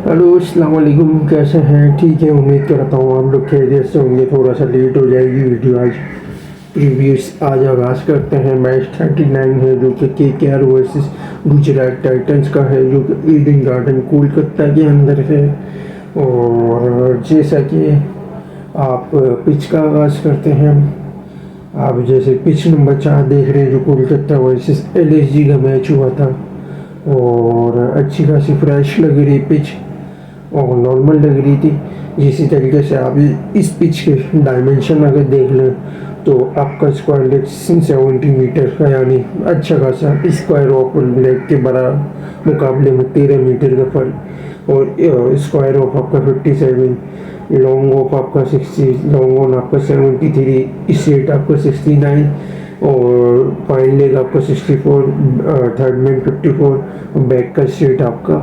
Hello अस्सलाम वालेकुम, कैसे हैं? ठीक है, उम्मीद करता हूँ आप लोग खैरियत से होंगे। थोड़ा सा लेट हो जाएगी वीडियो आज। प्रीवियस आज आगाज़ करते हैं। मैच 39 है जो कि KKR वर्सेस गुजरात टाइटंस का है, जो कि ईडन गार्डन कोलकाता के अंदर है। और जैसा कि आप पिच का आगाज़ करते हैं, आप जैसे पिच नंबर 4 देख रहे हैं जो कोलकाता वर्सेस LSG का मैच हुआ था। और अच्छी खासी फ्रेश लग रही पिच और नॉर्मल लग रही थी। इसी तरीके से आप इस पिच के डायमेंशन अगर देख लें तो आपका स्क्वायर लेग 70 मीटर का, यानी अच्छा खासा स्क्वायर ऑफ लेग के बड़ा मुकाबले में 13 मीटर का फर्क। और स्क्वायर ऑफ आपका 57, लॉन्ग ऑफ आपका 60, लॉन्ग ऑन आपका 73, स्ट्रेट आपका 69 और फाइन लेग आपका 64, थर्ड मैन 54, बैक का स्ट्रेट आपका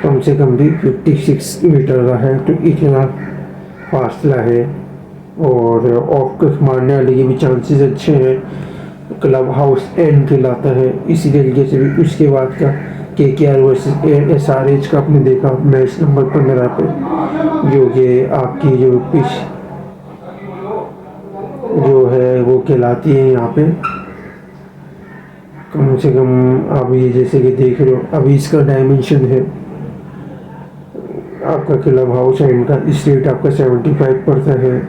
कम से कम भी 56 मीटर का है। तो इतना फासला है और ऑफ कट मारने वाले के भी चांसेस अच्छे हैं। क्लब हाउस एंड खिलाता है। इसी तरीके से भी उसके बाद का KKR वर्सेस SRH का आपने देखा मैच नंबर 15 पे, जो कि आपकी जो पिच जो है वो कहलाती है यहाँ पे। कम से कम आप ये जैसे कि देख रहे हो, अभी इसका डायमेंशन है आपका क्लब हाउस एंड का स्ट्रेट आपका 75 पड़ता है,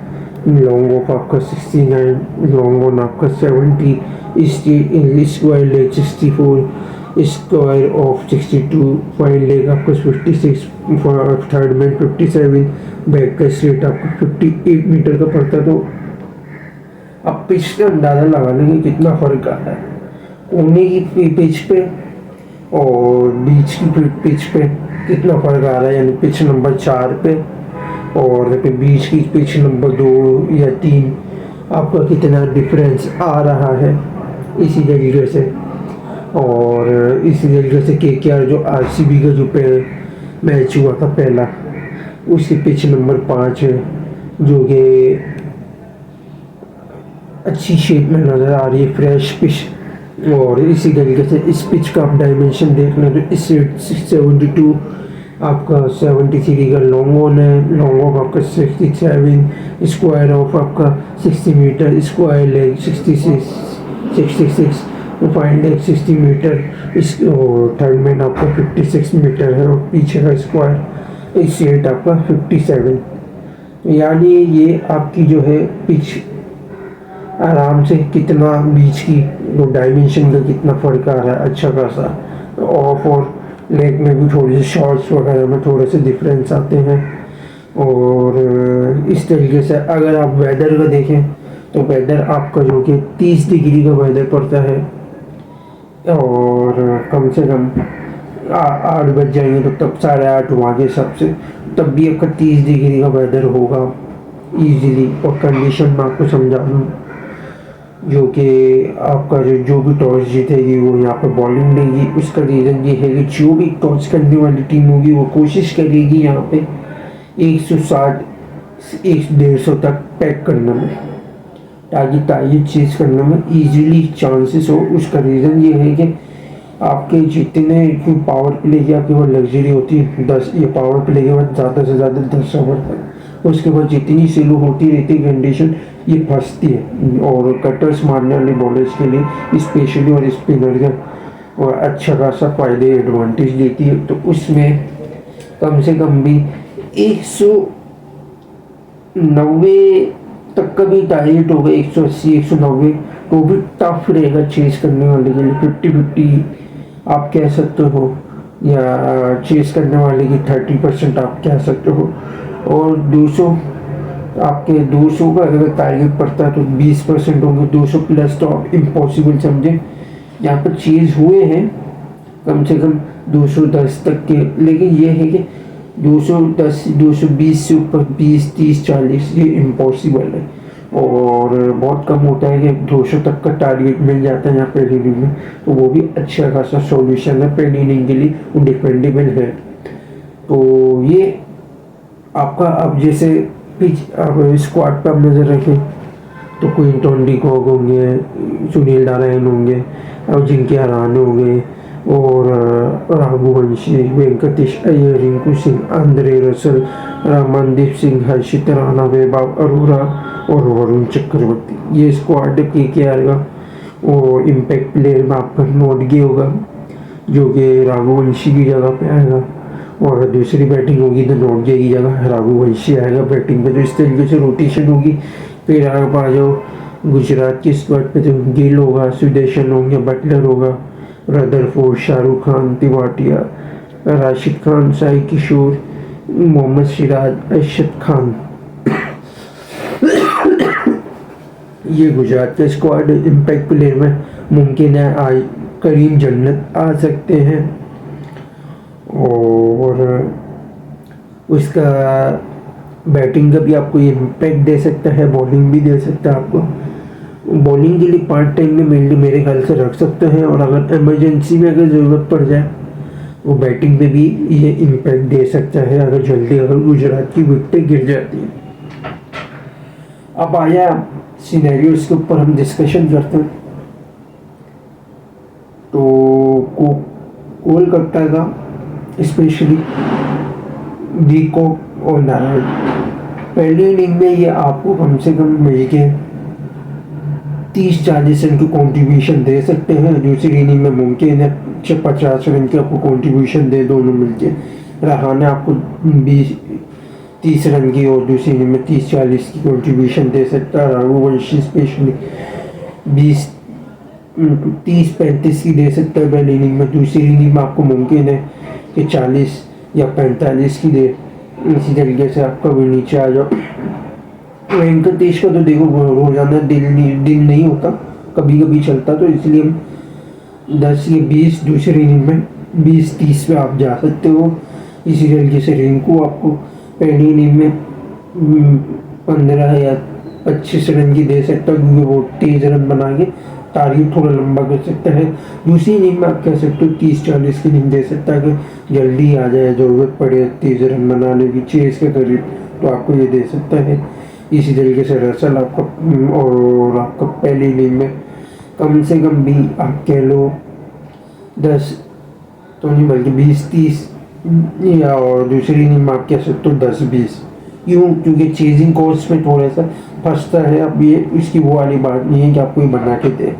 लॉन्ग ऑफ आपका 69, लॉन्ग ऑन आपका 70, straight square leg 64, square of 62, fine leg आपका 56, थर्ड मैन 57, बैक का स्ट्रेट आपका 58 मीटर का पड़ता है। तो अब पिच का अंदाज़ा लगा लेंगे कितना फ़र्क आता है कोने की पिच पे और बीच की पिच पे, कितना फ़र्क आ रहा है। यानी पिच नंबर 4 पे और पे बीच की पिच नंबर 2 या 3 आपका कितना डिफरेंस आ रहा है। इसी तरीके से और इसी तरीके से KKR जो RCB का जो मैच हुआ था पहला, उसकी पिच नंबर 5 है जो कि अच्छी शेप में नज़र आ रही है, फ्रेश पिच। और इसी तरीके से इस पिच का आप डायमेंशन देख लें तो इस 72 आपका 73 का लॉन्ग ऑन है, लॉन्ग ऑफ आपका 67, स्क्वायर ऑफ आपका 60 metre, square leg 66, fine leg 60 metre, इस थर्ड मैन आपका 56 मीटर है और पीछे का स्क्वायर इस सेट आपका 57। यानी ये आपकी जो है पिच आराम से कितना बीच की जो डायमेंशन का कितना फ़र्क आ रहा है, अच्छा खासा। ऑफ और लेग में भी थोड़ी सी शॉर्ट्स वगैरह में थोड़े से डिफरेंस आते हैं। और इस तरीके से अगर आप वेदर का देखें तो वेदर आपका जो कि 30 डिग्री का वेदर पड़ता है और कम से कम 8 बज जाएंगे तो तब 8:30 वहाँ के हिसाब से तब भी आपका 30 डिग्री का वेदर होगा ईजीली। और कंडीशन में आपको समझा दूँ, जो कि आपका जो भी टॉस जीतेगी वो यहाँ पर बॉलिंग लेगी। उसका रीज़न ये है कि जो भी टॉस करने वाली टीम होगी वो कोशिश करेगी यहाँ पे 160 150 तक पैक करने में, ताकि टारगेट चेज करने में इजीली चांसेस हो। उसका रीज़न ये है कि आपके जितने पावर प्ले की आपकी वो लग्जरी होती है 10, ये पावर प्ले के बाद ज़्यादा से ज़्यादा 10 ओवर तक, उसके बाद जितनी स्लो होती रहती है कंडीशन ये फंसती है। और कटर्स मारने वाले बॉलर्स के लिए स्पेशली और स्पिनर का और अच्छा खासा फ़ायदे एडवांटेज देती है। तो उसमें कम से कम भी 190 तक का भी टारगेट होगा, 180 190 तो भी टफ रहेगा चेज करने वाले के लिए। 50-50 आप कह सकते हो या चेज करने वाले की 30% आप कह सकते हो। और 200 आपके 200 का अगर टारगेट पड़ता है तो 20% होंगे, 200 प्लस तो आप इम्पॉसिबल समझे। यहाँ पर चेज हुए हैं कम से कम 210 तक के, लेकिन ये है कि 210 220 से ऊपर 20 30 40 ये इम्पॉसिबल है। और बहुत कम होता है कि 200 तक का टारगेट मिल जाता है यहाँ पहली इनिंग में, तो वो भी अच्छा खासा सॉल्यूशन है पहली इनिंग के लिए, वो डिपेंडेबल है। तो ये आपका अब जैसे पिच आप स्क्वाड पर आप नज़र रखें तो क्विंटन डी कॉक होंगे, सुनील नारायण होंगे और जिनके हरान होंगे और रघुवंशी, वेंकटेश अय्यर, रिंकू सिंह, आंद्रे रसल, मनदीप सिंह, हर्षित राणा, वैभव अरोरा और वरुण चक्रवर्ती। ये स्क्वाड के आएगा। और इम्पैक्ट प्लेयर में आपका नोटगे होगा जो कि रघुवंशी की जगह पे आएगा। और अगर दूसरी बैटिंग होगी तो नोटगे की जगह रघुवंशी आएगा बैटिंग पे। तो इस तरीके से रोटेशन होगी। फिर आप आ जाओ गुजरात की स्क्वाड पे, तो गिल होगा, सुदर्शन होंगे, बटलर होगा, रदरफोर्ड, शाहरुख खान, तिवाटिया, राशिद खान, साई किशोर, मोहम्मद सिराज, अरशद खान। ये गुजरात का स्क्वाड। इम्पैक्ट प्लेयर में मुमकिन है आज करीम जन्नत आ सकते हैं। और उसका बैटिंग का भी आपको ये इम्पैक्ट दे सकता है, बॉलिंग भी दे सकता है आपको। बॉलिंग के लिए पार्ट टाइम में मेरे ख्याल से रख सकते हैं। और अगर इमरजेंसी में अगर ज़रूरत पड़ जाए वो बैटिंग पे भी ये इम्पैक्ट दे सकता है अगर गुजरात की विकेटें गिर जाती हैं। अब आया सिनेरियो, इसके ऊपर हम डिस्कशन करते हैं। तो कोलकाता का स्पेशली डीकॉक और नारायण पहली इनिंग में ये आपको कम से कम मिल के 30-40 रन की कंट्रीब्यूशन दे सकते हैं। दूसरी इनिंग में मुमकिन है 50 रन की आपको कंट्रीब्यूशन दे दोनों मिलके। रहाणे आपको 20-30 रन की और दूसरी इनिंग में 30-40 की कंट्रीब्यूशन दे सकता है। रघुवंशी स्पेशली 30-35 की दे सकता है पहली इनिंग में। दूसरी इनिंग में आपको मुमकिन है कि 40 या 45 की दे। इसी तरीके से आपका भी नीचे आ जाओ। वेंकटेश का तो देखो रोजाना दिन नहीं होता, कभी कभी चलता, तो इसलिए हम 10 या 20 दूसरी इनिंग में 20-30 पे आप जा सकते हो। इसी तरीके से रिंकू आपको पहली इनिंग में 15 या 25 रन की दे सकता है क्योंकि वो तेज रन बना के टारगेट थोड़ा लंबा कर सकता है। दूसरी इनिंग में आप कह सकते हो 30-40 की इनिंग दे सकता है कि जल्दी आ जाए, ज़रूरत पड़े तेज रन बनाने की चेज के करीब, तो आपको ये दे सकता है। इसी तरीके से रसल आपका और आपका पहली इनिंग में कम से कम भी आप कह लो 10 तो नहीं बल्कि 20-30 या और दूसरी इनिंग में आप कह सकते हो 10-20। क्यों? क्योंकि चेजिंग कोर्स में थोड़ा सा फंसता है। अब ये इसकी वो वाली बात नहीं है कि आपको ये बना के दे।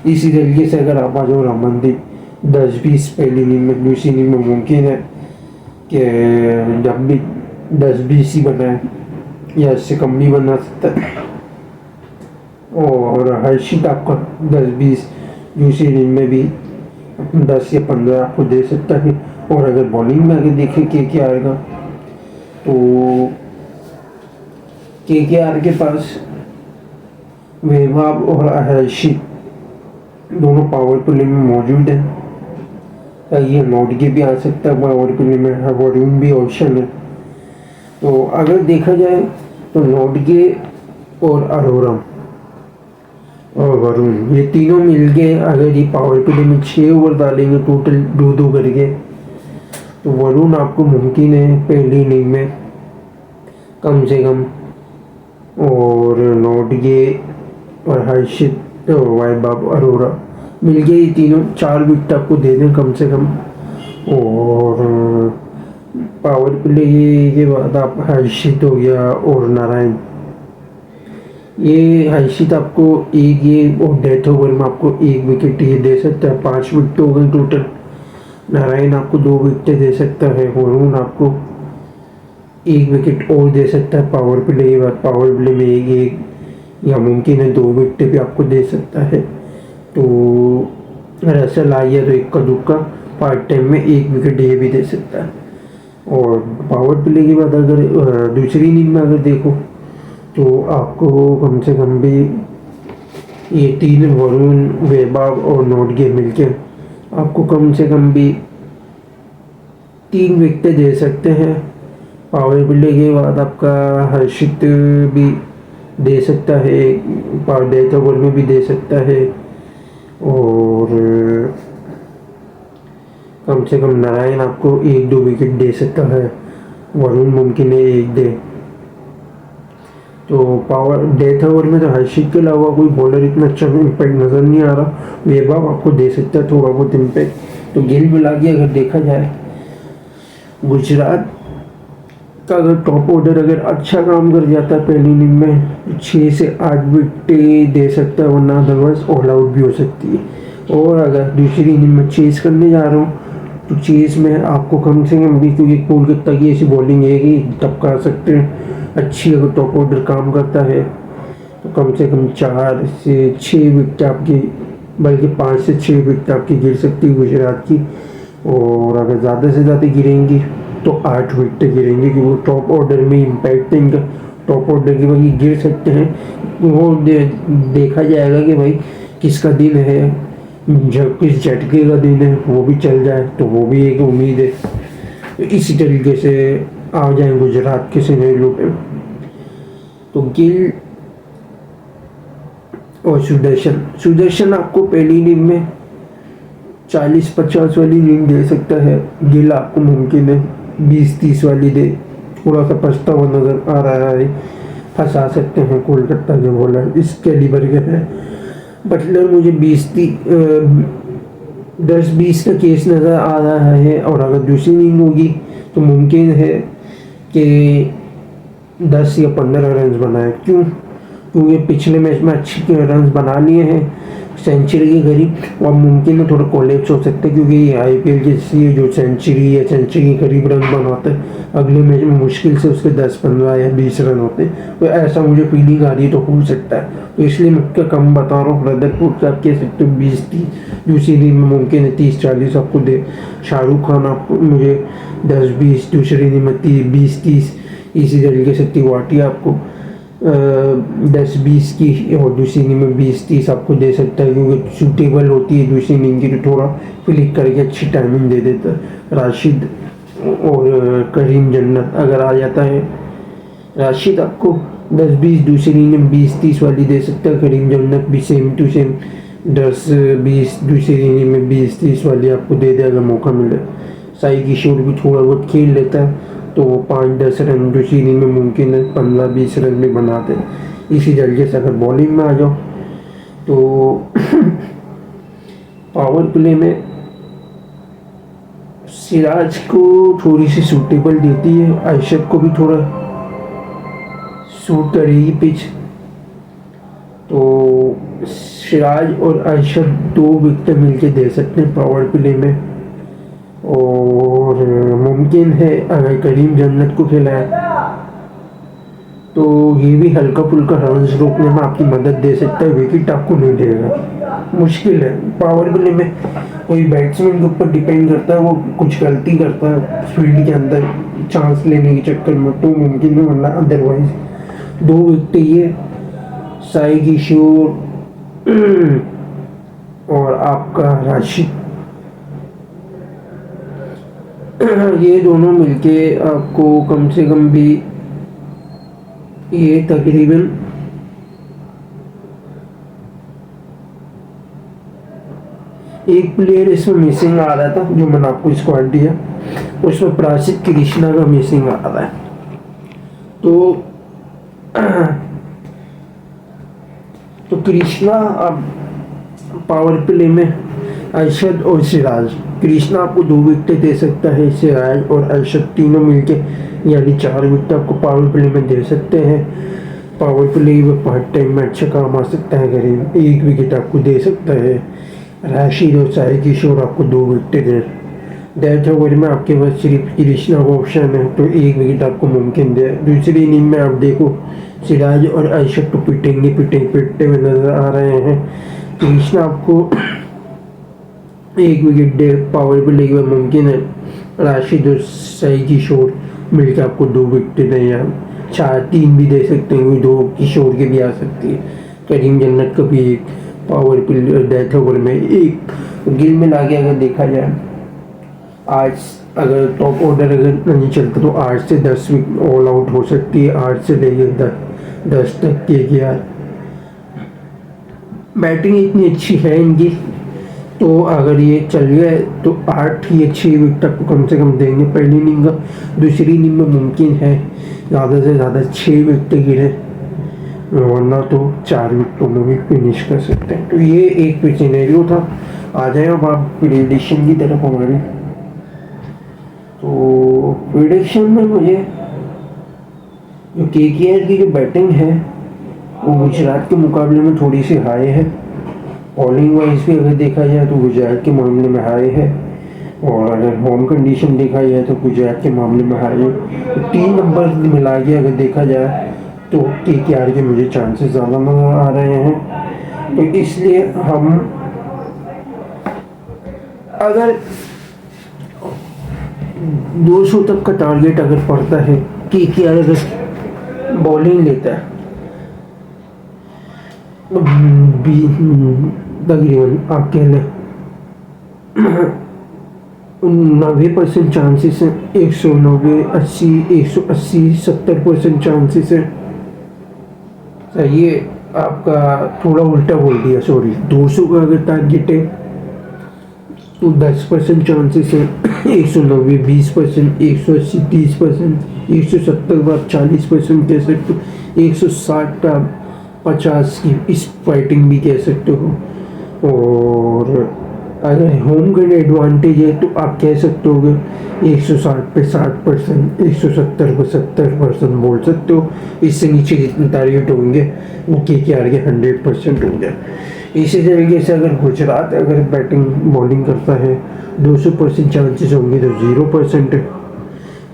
इसी तरीके से अगर आप आ जाओ रमनदीप 10-20 पहली इनिंग में, दूसरी इनिंग में मुमकिन है कि जब भी 10-20 ही बनाए या इससे कम भी बना सकता है। और हर्षित आपका 10-20 दूसरी इनिंग में भी 10 या 15 आपको दे सकता है। और अगर बॉलिंग में आगे देखें के आएगा तो के के पास वैभव और हर्षित दोनों पावर प्ले में मौजूद है। ये नोटगे भी आ सकता है पावर प्ले में, वरुण भी ऑप्शन है। तो अगर देखा जाए तो नोटगे और अरोरा और वरुण ये तीनों मिलके अगर ये पावर प्ले में 6 ओवर डालेंगे टोटल 2-2 करके, तो वरुण आपको मुमकिन है पहली इनिंग में कम से कम, और नोटगे और हर्षित और वैभव अरोरा मिलके ये तीनों 4 विकेट आपको दे दें कम से कम। और पावर प्ले के बाद आप हर्षित हो गया और नारायण, ये हर्षित आपको एक ये और डेथ ओवर में आपको 1 विकेट ये दे सकता है, 5 विकेट हो गई टोटल। नारायण आपको 2 विकेट दे सकता है। वरुण आपको 1 विकेट और दे सकता है पावर प्ले के बाद। पावर प्ले में एक या मुमकिन है 2 विकेट भी आपको दे सकता है। तो रसल आई है तो एक का दुक्का पार्ट टाइम में 1 विकेट ये भी दे सकता है। और पावर प्ले के बाद अगर दूसरी इनिंग में अगर देखो तो आपको कम से कम भी ये 3 वरुण, वैभव और नोटगे मिलके आपको कम से कम भी 3 विकेट दे सकते हैं। पावर प्ले के बाद आपका हर्षित भी दे सकता है, पावर डेथ ओवर में भी दे सकता है। और कम से कम नारायण आपको 1-2 विकेट दे सकता है। वरुण मुमकिन है 1 दे। तो पावर डेथ ओवर में तो हर्षित के अलावा कोई बॉलर इतना अच्छा इम्पैक्ट नज़र नहीं आ रहा। वैभव आपको दे सकता है थोड़ा बहुत इम्पैक्ट। तो गिल मिला के अगर देखा जाए, गुजरात का अगर टॉप ऑर्डर अगर अच्छा काम कर जाता है पहली इनिंग में 6 से 8 विकेट दे सकता है, वरना अदरवाइज ऑल आउट भी हो सकती है। और अगर दूसरी इनिंग में चेस करने जा रहा हूँ तो चेस में आपको कम से कम भी, क्योंकि कोलकाता की ऐसी बॉलिंग है कि टपका सकते हैं अच्छी, अगर टॉप ऑर्डर काम करता है तो कम से कम 4 से 6 विकेट आपकी, बल्कि 5 से 6 विकेट आपकी गिर सकती है गुजरात की। और अगर ज़्यादा से ज़्यादा गिरेंगी तो 8 विकेट गिरेंगे, क्योंकि वो टॉप ऑर्डर में इम्पैक्टिंग टॉप ऑर्डर की वही गिर सकते हैं। वो देखा जाएगा कि भाई किसका दिन है, जब किस झटके का दिन है, वो भी चल जाए तो वो भी एक उम्मीद है। तो इसी तरीके से आ जाए गुजरात के सिनेरियो पे। तो गिल और सुदर्शन आपको पहली इनिंग में 40-50 वाली इनिंग दे सकता है। गिल आपको मुमकिन है 20-30 वाली दे, थोड़ा सा पछता हुआ नजर आ रहा है, फंसा सकते हैं कोलकाता के बॉलर इस कैलिबर के हैं। बटलर मुझे 10-20 का केस नज़र आ रहा है। और अगर दूसरी इनिंग होगी तो मुमकिन है कि 10 या 15 रन बनाए। क्योंकि पिछले मैच में अच्छे रन बना लिए हैं, सेंचुरी के करीब, और मुमकिन है थोड़ा कोलैप्स हो सकता है, क्योंकि ये आईपीएल जैसी है जो सेंचुरी या सेंचुरी के करीब रन बनाते हैं, अगले मैच में मुश्किल से उसके 10-15 या 20 रन होते हैं। तो ऐसा मुझे फीलिंग आ रही है, तो हो सकता है। तो इसलिए मैं क्या कम बता रहा हूँ, रदरपुर का आप कह सकते हो 20-30, दूसरी इनिंग में मुमकिन है 30-40 आपको दे। शाहरुख खान आपको मुझे 10-20, दूसरी इनिंग में 20-30, इसी तरीके से तिवाटी आपको 10-20 की, और दूसरी इनिंग में 20-30 आपको दे सकता है, क्योंकि सूटेबल होती है दूसरी इनिंग की, तो थोड़ा फ्लिक करके अच्छी टाइमिंग दे देता है। राशिद और करीम जन्नत अगर आ जाता है, राशिद आपको 10-20, दूसरी इनिंग में 20-30 वाली दे सकता है, करीम जन्नत भी सेम टू सेम 10-20, दूसरी इनिंग में 20-30 वाली आपको दे दे अगर मौका मिले। साई किशोर भी थोड़ा बहुत खेल लेता है, तो वो 5-10 रन दूसरी इनिंग में मुमकिन है 15-20 रन भी बनाते हैं। इसी तरीके से अगर बॉलिंग में आ जाओ तो पावर प्ले में सिराज को थोड़ी सी सूटेबल देती है, अर्शद को भी थोड़ा सूट करेगी पिच। तो सिराज और अर्शद 2 विकेट मिलके दे सकते हैं पावर प्ले में। और मुमकिन है अगर करीम जन्नत को खिलाए तो ये भी हल्का फुल्का रन रोकने में आपकी मदद दे सकता है, विकेट आपको नहीं देगा। मुश्किल है पावर प्ले में, कोई बैट्समैन के ऊपर डिपेंड करता है, वो कुछ गलती करता है फील्ड के अंदर चांस लेने के चक्कर में, तो मुमकिन है, वरना अदरवाइज 2 विकेट ये साई किशोर और आपका राशिद, ये दोनों मिलके आपको कम से कम भी ये तकरीबन एक प्लेयर इसमें मिसिंग आ रहा था, जो मैंने आपको स्क्वाड दिया उसमें प्रासिद कृष्णा का मिसिंग आ रहा है। तो कृष्णा अब पावर प्ले में अर्शद और सिराज, कृष्णा आपको 2 विकेट दे सकता है, सिराज और अर्शद तीनों मिलके यानी 4 विकेट आपको पावर प्ले में दे सकते हैं। पावर प्ले में पार्ट टाइम में अच्छा काम आ सकता है, करीब 1 विकेट आपको दे सकता है। राशिद और साई किशोर आपको 2 विकेट दे। डेथ ओवर में आपके पास सिर्फ कृष्णा का ऑप्शन है, तो 1 विकेट आपको मुमकिन दे। दूसरी इनिंग में आप देखो सिराज और अर्शद तो पिटते हुए नजर आ रहे हैं। कृष्णा आपको 1 विकेट दे पावर प्ले में मुमकिन है। राशिद और साई किशोर मिलकर आपको 2 विकेट दें, या 4-3 भी दे सकते हैं, 2 किशोर की भी आ सकती है। करीम जन्नत का भी एक पावर प्ले डेथ ओवर में 1। गिल मिला के अगर देखा जाए, आज अगर टॉप ऑर्डर अगर नहीं चलता तो 8 से 10 ऑल आउट हो सकती है, 8 से लेकर 10 तक के। यार बैटिंग इतनी अच्छी है इनकी, तो अगर ये चल गए तो 8 या 6 विकेट आपको कम से कम देंगे पहली इनिंग का। दूसरी इनिंग में मुमकिन है ज़्यादा से ज़्यादा 6 विकेट गिरे, वरना तो 4 विकेटों में भी फिनिश कर सकते हैं। तो ये एक सिनेरियो था। आ जाए अब आप प्रेडिक्शन की तरफ हमारी। तो प्रेडिक्शन में मुझे जो केकेआर की जो बैटिंग है वो गुजरात के मुकाबले में थोड़ी सी हाई है। बॉलिंग वाइज भी अगर देखा जाए तो गुजरात के मामले में हाई है, और अगर होम कंडीशन देखा जाए तो गुजरात के मामले में हाई है। तो 3 नंबर मिला के अगर देखा जाए तो केकेआर के मुझे चांसेस ज़्यादा नजर आ रहे हैं। तो इसलिए हम अगर 200 तक का टारगेट अगर पड़ता है, केकेआर अगर बॉलिंग लेता है तकरीबन आप कह लें 90% चांसेस हैं, 190, 80, 180, 70% चांसेस है। ये आपका थोड़ा उल्टा बोल दिया, सॉरी। 200 का अगर टारगेट है तो 10% चांसेस है, 190 20%, 180 30%, 170 आप 40% कह सकते हो, 160 आप 50 की इस फाइटिंग भी कह सकते हो। और अगर होम ग्राउंड एडवांटेज है तो आप कह सकते हो 160 पे 60%, 170 पे 70% बोल सकते हो। इससे नीचे जितने टारगेट होंगे वो केकेआर के 100% होंगे। इसी तरीके से अगर गुजरात अगर बैटिंग बॉलिंग करता है 200% चांसेस होंगे तो 0% है।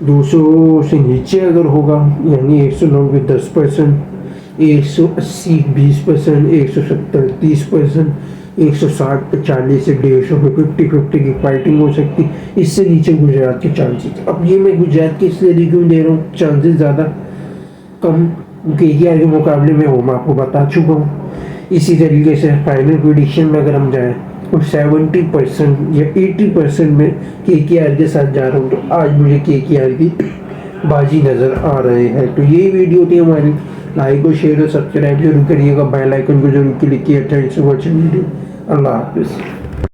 200 से नीचे अगर होगा यानी 190 10%, 180 20%, 170 30%, 160 पे 40 से 150 पे 50-50 की फाइटिंग हो सकती। इससे नीचे गुजरात के चांसेस। अब ये मैं गुजरात के इसलिए क्यों दे रहा हूँ चांसेस ज़्यादा कम, केकेआर के मुकाबले में वो मैं आपको बता चुका हूँ। इसी तरीके से फाइनल प्रेडिक्शन में अगर हम जाएँ तो 70% या 80% में केकेआर के साथ जा रहा हूँ। तो आज मुझे केकेआर की बाजी नज़र आ रहे हैं। तो ये वीडियो थी हमारी। लाइक और शेयर और सब्सक्राइब जरूर करिएगा, बेल आइकन को जरूर क्लिक किया। Thanks for watching video. अल्लाह हाफिज़।